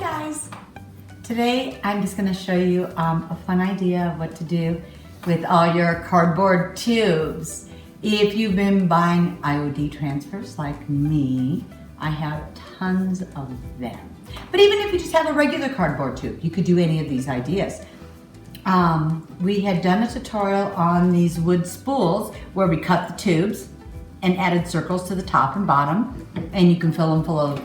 guys! Today I'm just going to show you a fun idea of what to do with all your cardboard tubes. If you've been buying IOD transfers like me, I have tons of them. But even if you just have a regular cardboard tube, you could do any of these ideas. We had done a tutorial on these wood spools where we cut the tubes and added circles to the top and bottom, and you can fill them full of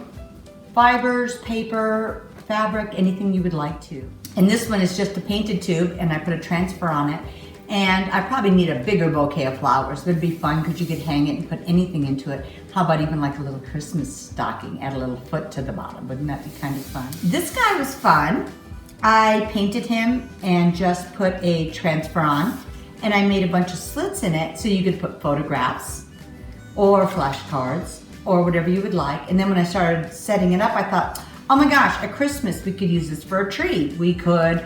fibers, paper, fabric, anything you would like to. And this one is just a painted tube, and I put a transfer on it. And I probably need a bigger bouquet of flowers. It'd be fun because you could hang it and put anything into it. How about even like a little Christmas stocking, add a little foot to the bottom. Wouldn't that be kind of fun? This guy was fun. I painted him and just put a transfer on, and I made a bunch of slits in it so you could put photographs or flashcards or whatever you would like. And then when I started setting it up, I thought, oh my gosh, at Christmas we could use this for a tree. We could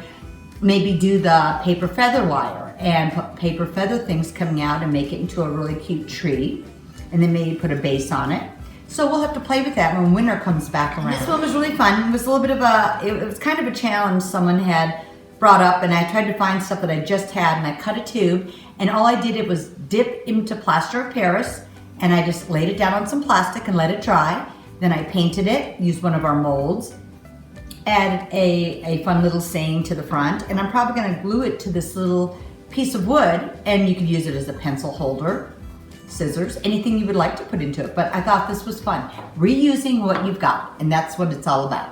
maybe do the paper feather wire and put paper feather things coming out and make it into a really cute tree. And then maybe put a base on it. So we'll have to play with that when winter comes back around. This one was really fun. It was a little bit of it was kind of a challenge someone had brought up, and I tried to find stuff that I just had, and I cut a tube, and all I did was dip into plaster of Paris, and I just laid it down on some plastic and let it dry. Then I painted it, used one of our molds, added a fun little saying to the front, and I'm probably gonna glue it to this little piece of wood, and you could use it as a pencil holder, scissors, anything you would like to put into it. But I thought this was fun. Reusing what you've got, and that's what it's all about.